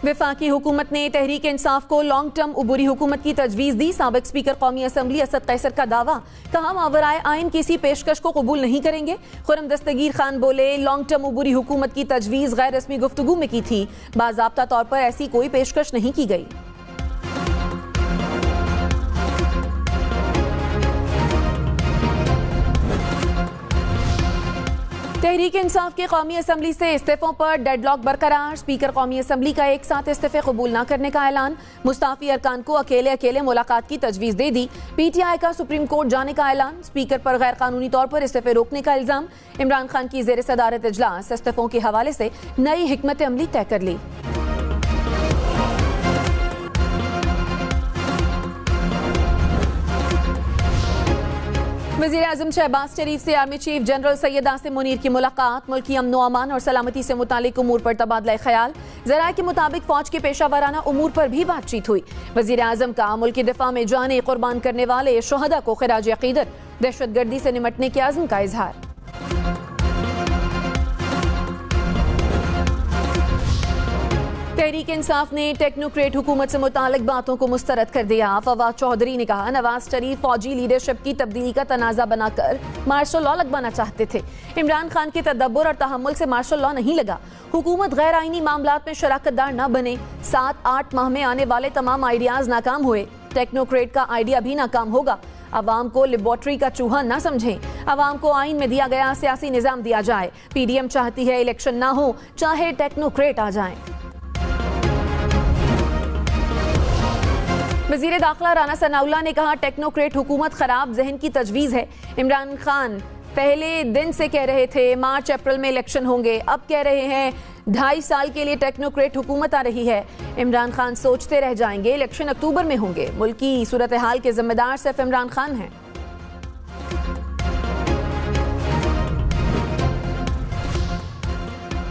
वफाकी हुकूमत ने तहरीक इंसाफ को लॉन्ग टर्म उबूरी हुकूमत की तजवीज़ दी। साबिक स्पीकर कौमी असम्बली असद कैसर का दावा, कहा मावराए आइन किसी पेशकश को कबूल नहीं करेंगे। खुर्रम दस्तगीर खान बोले, लॉन्ग टर्म उबूरी हुकूमत की तजवीज़ गैर रस्मी गुफ्तगू में की थी, बाज़ाब्ता तौर पर ऐसी कोई पेशकश नहीं की गई। तहरीक इंसाफ के कौमी असम्बली से इस्तीफों पर डेडलॉक बरकरार। स्पीकर कौमी असम्बली का एक साथ इस्तीफे कबूल न करने का ऐलान। मुस्ताफी अरकान को अकेले अकेले मुलाकात की तजवीज़ दे दी। PTI का सुप्रीम कोर्ट जाने का ऐलान। स्पीकर पर गैर कानूनी तौर पर इस्तीफे रोकने का इल्जाम। इमरान खान की ज़ेर सदारत इजलास इस्तीफों के हवाले से नई हिकमत अमली तय कर ली। वज़ीर-ए-आज़म शहबाज शरीफ से army chief general Syed Asim Munir की मुलाकात। मुल्की अमन अमान और सलामती से मुतालिक उमूर पर तबादला ख्याल। ज़राए के मुताबिक फौज के पेशा वाराना उमूर पर भी बातचीत हुई। वज़ीर-ए-आज़म का मुल्क की दिफा में जाने कुर्बान करने वाले शुहदा को खिराज अकीदत। दहशतगर्दी से निमटने के आज़म का इजहार। तहरीक इंसाफ ने टेक्नोक्रेट हुकूमत से मुतालिक बातों को मुस्तरद कर दिया। फवाद चौधरी ने कहा, नवाज शरीफ फौजी लीडरशिप की तब्दीली का तनाज़ा बनाकर मार्शल लॉ लगवाना चाहते थे। इमरान खान के तदब्बुर और तहम्मुल से मार्शल लॉ नहीं लगा। हुकूमत गैर आईनी मामलात में शराकतदार न बने। 7-8 माह में आने वाले तमाम आइडियाज नाकाम हुए। टेक्नोक्रेट का आइडिया भी नाकाम होगा। अवाम को लेबोरेटरी का चूहा न समझें। अवाम को आइन में दिया गया सियासी निजाम दिया जाए। PDM चाहती है इलेक्शन ना हो, चाहे टेक्नोक्रेट आ जाए। वज़ीर दाखिला राना सनाउल्लाह ने कहा, टेक्नोक्रेट हुकूमत खराब जहन की तजवीज़ है। इमरान खान पहले दिन से कह रहे थे मार्च अप्रैल में इलेक्शन होंगे, अब कह रहे हैं 2.5 साल के लिए टेक्नोक्रेट हुकूमत आ रही है। इमरान खान सोचते रह जाएंगे, इलेक्शन अक्टूबर में होंगे। मुल्क की सूरत हाल के जिम्मेदार सिर्फ इमरान खान हैं।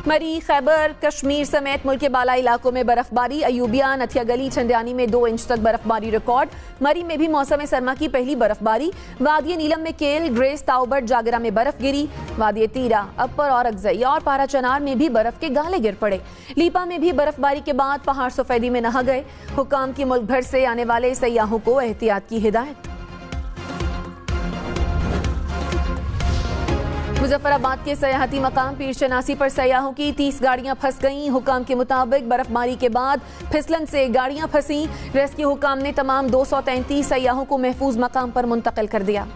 मरी, खैबर कश्मीर समेत मुल्क के बाला इलाकों में बर्फबारी। अयूबिया, नथिया गली, छंडियानी में 2 इंच तक बर्फबारी रिकॉर्ड। मरी में भी मौसम सरमा की पहली बर्फबारी। वादी नीलम में केल, ग्रेस, ताउबट, जागरा में बर्फ गिरी। वादी तीरा, अपर और अगजई और पारा चनार में भी बर्फ के गाले गिर पड़े। लीपा में भी बर्फबारी के बाद पहाड़ सफेदी में नहा गए। हुकाम की मुल्क भर से आने वाले सयाहों को एहतियात की हिदायत। मुजफ्फराबाद के सयाहती मकाम पीर शनासी पर सयाहों की 30 गाड़ियां फंस गईं। हुकाम के मुताबिक बर्फबारी के बाद फिसलन से गाड़ियां फंसी। रेस्क्यू हुकाम ने तमाम 233 सयाहों को महफूज मकाम पर मुंतकिल कर दिया।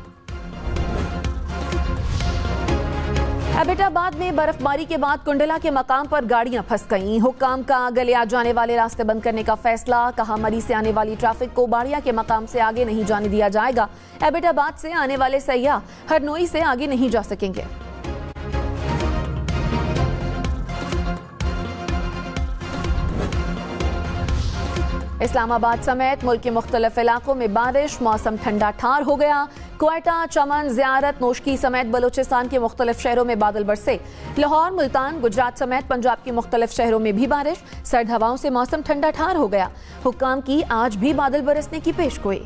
एबटाबाद में बर्फबारी के बाद कुंडला के मकाम पर गाड़ियां फंस गईं। हुकाम का गलियात जाने वाले रास्ते बंद करने का फैसला। कहा, मरी से आने वाली ट्रैफिक को बाड़िया के मकाम से आगे नहीं जाने दिया जाएगा। एबटाबाद से आने वाले सयाह हरनोई से आगे नहीं जा सकेंगे। इस्लामाबाद समेत मुल्क के मुख्तलिफ इलाकों में बारिश। मौसम ठंडा ठार हो गया। क्वेटा, चमन, ज़ियारत, नोशकी समेत बलूचिस्तान के मुख्तलिफ शहरों में बादल बरसे। लाहौर, मुल्तान, गुजरात समेत पंजाब के मुख्तलिफ शहरों में भी बारिश। सर्द हवाओं से मौसम ठंडा ठार हो गया। हुक्काम की आज भी बादल बरसने की पेशगोई।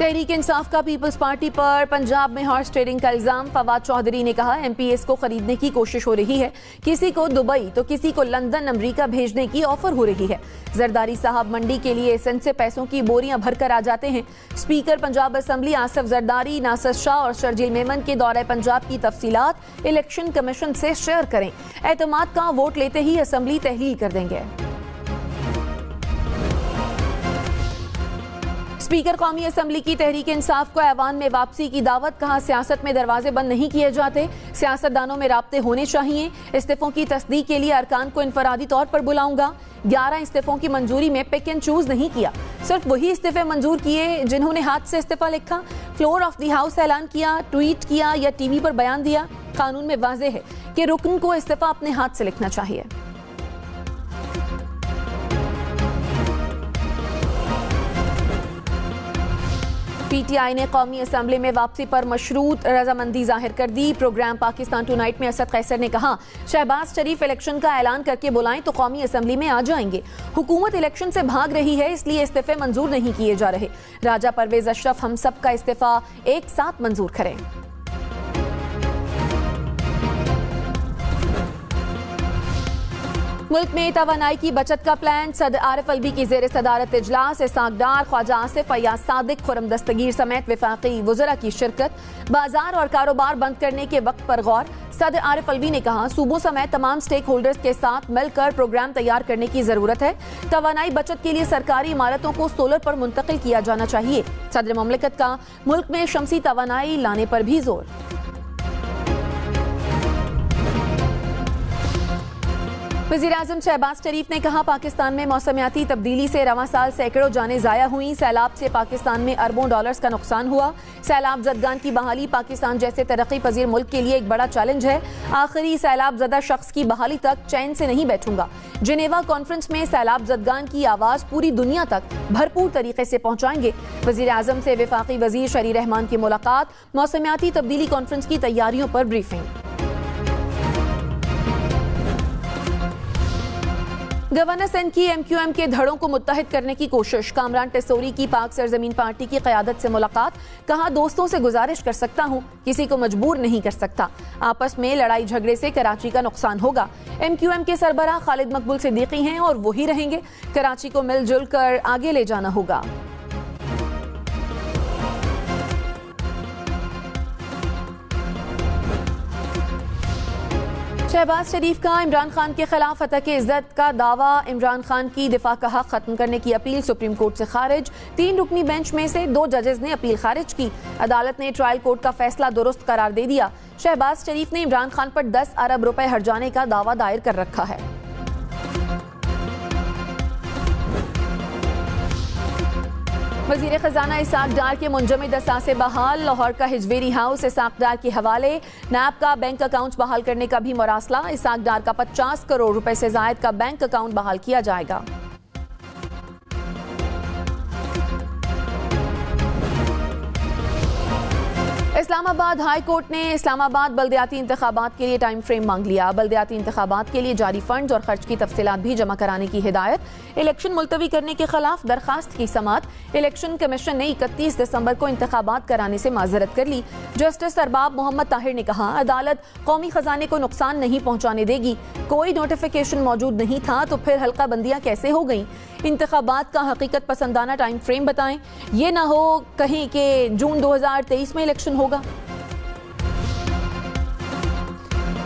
तहरीक इंसाफ का पीपल्स पार्टी पर पंजाब में हॉर्स ट्रेडिंग का इल्जाम। फवाद चौधरी ने कहा, MPS को खरीदने की कोशिश हो रही है। किसी को दुबई तो किसी को लंदन, अमेरिका भेजने की ऑफर हो रही है। जरदारी साहब मंडी के लिए एसेंस से पैसों की बोरियां भरकर आ जाते हैं। स्पीकर पंजाब असम्बली आसिफ जरदारी, नासिर शाह और शर्जील मेमन के दौरे पंजाब की तफसीलात इलेक्शन कमीशन से शेयर करें। एतमाद का वोट लेते ही असम्बली तहलील कर देंगे। स्पीकर कौमी असम्बली की तहरीक इंसाफ को ऐवान में वापसी की दावत। कहा, सियासत में दरवाजे बंद नहीं किए जाते, सियासतदानों में राब्ते होने चाहिए। इस्तीफों की तस्दीक के लिए अरकान को इनफरादी तौर पर बुलाऊंगा। 11 इस्तीफों की मंजूरी में पिक एंड चूज नहीं किया। सिर्फ वही इस्तीफे मंजूर किए जिन्होंने हाथ से इस्तीफा लिखा, फ्लोर ऑफ द हाउस ऐलान किया, ट्वीट किया या टीवी पर बयान दिया। कानून में वाज़ेह है कि रुकन को इस्तीफा अपने हाथ से लिखना चाहिए। PTI ने कौमी असम्बली में वापसी पर मशरूत रजामंदी जाहिर कर दी। प्रोग्राम पाकिस्तान टुनाइट में असद कैसर ने कहा, शहबाज शरीफ इलेक्शन का ऐलान करके बुलाएं तो कौमी असम्बली में आ जाएंगे। हुकूमत इलेक्शन से भाग रही है, इसलिए इस्तीफे मंजूर नहीं किए जा रहे। राजा परवेज अशरफ हम सब का इस्तीफा एक साथ मंजूर करें। मुल्क में तवानाई की बचत का प्लान, सदर आरिफ अलवी की ज़ेर सदारत इजलास, इसहाक डार, ख्वाजा आसिफ, फैयाज सादिक, खुरम दस्तगीर समेत वफाकी वज़रा की शिरकत। बाजार और कारोबार बंद करने के वक्त पर गौर, सदर आरिफ अलवी ने कहा सूबों समेत तमाम स्टेक होल्डर्स के साथ मिलकर प्रोग्राम तैयार करने की जरूरत है। तवानाई बचत के लिए सरकारी इमारतों को सोलर पर मुंतकिल किया जाना चाहिए। सदर मुमलिकत का मुल्क में शमसी तवानाई लाने पर भी जोर। वज़ीर-ए-आज़म शहबाज शरीफ ने कहा पाकिस्तान में मौसमियाती तब्दीली से रवां साल सैकड़ों जानें ज़ाया हुई। सैलाब से पाकिस्तान में अरबों डॉलर्स का नुकसान हुआ। सैलाब ज़दगान की बहाली पाकिस्तान जैसे तरक्की पजीर मुल्क के लिए एक बड़ा चैलेंज है। आखिरी सैलाब ज़दा शख्स की बहाली तक चैन से नहीं बैठूंगा। जिनेवा कॉन्फ्रेंस में सैलाब ज़दगान की आवाज़ पूरी दुनिया तक भरपूर तरीके से पहुँचाएंगे। वज़ीर-ए-आज़म से वफाकी वज़ीर शरी रहमान की मुलाकात, मौसमियाती तब्दीली कॉन्फ्रेंस की तैयारियों पर ब्रीफिंग। गवर्नर सिंध की MQM के धड़ों को मुत्तहिद करने की कोशिश, कामरान टेसोरी की पाक सरजमीन पार्टी की क़यादत से मुलाकात, कहा दोस्तों से गुजारिश कर सकता हूँ, किसी को मजबूर नहीं कर सकता। आपस में लड़ाई झगड़े से कराची का नुकसान होगा। MQM के सरबराह खालिद मकबूल सिद्दीकी हैं और वही रहेंगे। कराची को मिलजुल कर आगे ले जाना होगा। शहबाज शरीफ का इमरान खान के खिलाफ हतक इज्जत का दावा, इमरान खान की दिफा का हक खत्म करने की अपील सुप्रीम कोर्ट से खारिज। 3 रुकनी बेंच में से 2 जजेस ने अपील खारिज की। अदालत ने ट्रायल कोर्ट का फैसला दुरुस्त करार दे दिया। शहबाज शरीफ ने इमरान खान पर 10 अरब रुपए हर्जाने का दावा दायर कर रखा है। वज़ीर खजाना इसहाक डार के मुंजमद असासे बहाल, लाहौर का हिजवेरी हाउस इसहाक डार के हवाले। नैब का बैंक अकाउंट बहाल करने का भी मरासला, इसहाक डार का 50 करोड़ रुपए से जायद का बैंक अकाउंट बहाल किया जाएगा। इस्लामाबाद हाई कोर्ट ने इस्लामाबाद बल्दियाती इंतखाबात के लिए टाइम फ्रेम मांग लिया। बल्दियाती इंतखाबात के लिए जारी फंड्स और खर्च की तफसीलात भी जमा कराने की हिदायत। इलेक्शन मुलतवी करने के खिलाफ दरखास्त की समात, इलेक्शन कमीशन ने 31 दिसंबर को इंतखाबात कराने से माजरत कर ली। जस्टिस अरबाब मोहम्मद ताहिर ने कहा अदालत कौमी खजाने को नुकसान नहीं पहुंचाने देगी। कोई नोटिफिकेशन मौजूद नहीं था तो फिर हल्का बंदियां कैसे हो गई। इंतखाबात का हकीकत पसंदाना टाइम फ्रेम बताएं, ये ना हो कहीं कि जून 2023 में इलेक्शन होगा।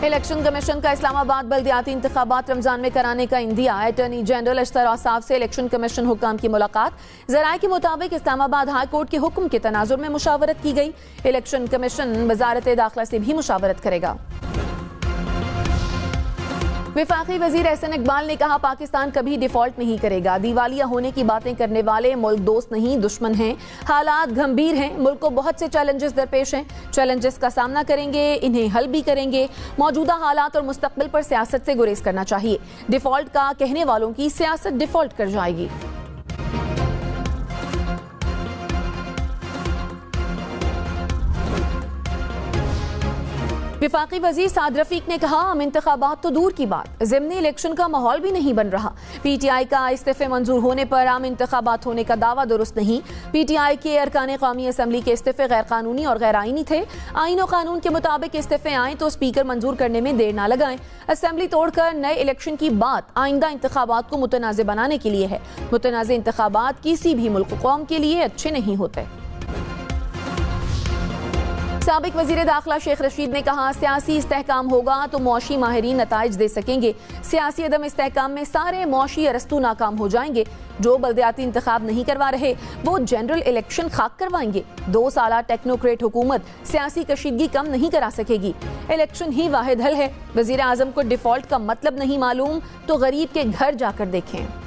इलेक्शन कमीशन का इस्लामाबाद बल्दियाती इंतखाबात रमजान में कराने का इंदिया। अटॉर्नी जनरल अशतर औसाफ से इलेक्शन कमीशन हुक्काम की मुलाकात। ज़राए के मुताबिक इस्लामाबाद हाई कोर्ट के हुक्म के तनाजुर में मुशावरत की गई। इलेक्शन कमीशन वजारत दाखिला से भी मुशावरत करेगा। वफाकी वजीर एहसन इकबाल ने कहा पाकिस्तान कभी डिफॉल्ट नहीं करेगा। दिवालिया होने की बातें करने वाले मुल्क दोस्त नहीं दुश्मन हैं। हालात गंभीर हैं, मुल्क को बहुत से चैलेंजेस दरपेश हैं। चैलेंजेस का सामना करेंगे, इन्हें हल भी करेंगे। मौजूदा हालात और मुस्तकबिल पर सियासत से गुरेज करना चाहिए। डिफॉल्ट का कहने वालों की सियासत डिफॉल्ट कर जाएगी। वफाकी वजीर साद रफीक ने कहा हम इंतखाबात तो दूर की बात, ज़िमनी इलेक्शन का माहौल भी नहीं बन रहा। PTI का इस्तीफे मंजूर होने पर आम इंतखाबात होने का दावा दुरुस्त नहीं। PTI के अरकान कौमी असम्बली के इस्तीफे गैर कानूनी और गैर आईनी थे। आईन और कानून के मुताबिक इस्तीफे आए तो स्पीकर मंजूर करने में देर न लगाएं। असम्बली तोड़कर नए इलेक्शन की बात आइंदा इंतखाबात को मुतनाज़ बनाने के लिए है। मुतनाज़ इंतखाबात किसी भी मुल्क कौम के लिए अच्छे नहीं होते। साबिक वजीर दाखिला शेख रशीद ने कहा सियासी इस्तेहकाम होगा तो मुआशी माहिरीन नताइज दे सकेंगे। सियासी अदम इस्तेहकाम में सारे मुआशी अरस्तू नाकाम हो जाएंगे। जो बल्दियाती इंतखाब नहीं करवा रहे वो जनरल इलेक्शन खाक करवाएंगे। 2 साल टेक्नोक्रेट हुकूमत सियासी कशीदगी कम नहीं करा सकेगी। इलेक्शन ही वाहिद हल है। वजीर आजम को डिफॉल्ट का मतलब नहीं मालूम तो गरीब के घर जाकर देखें।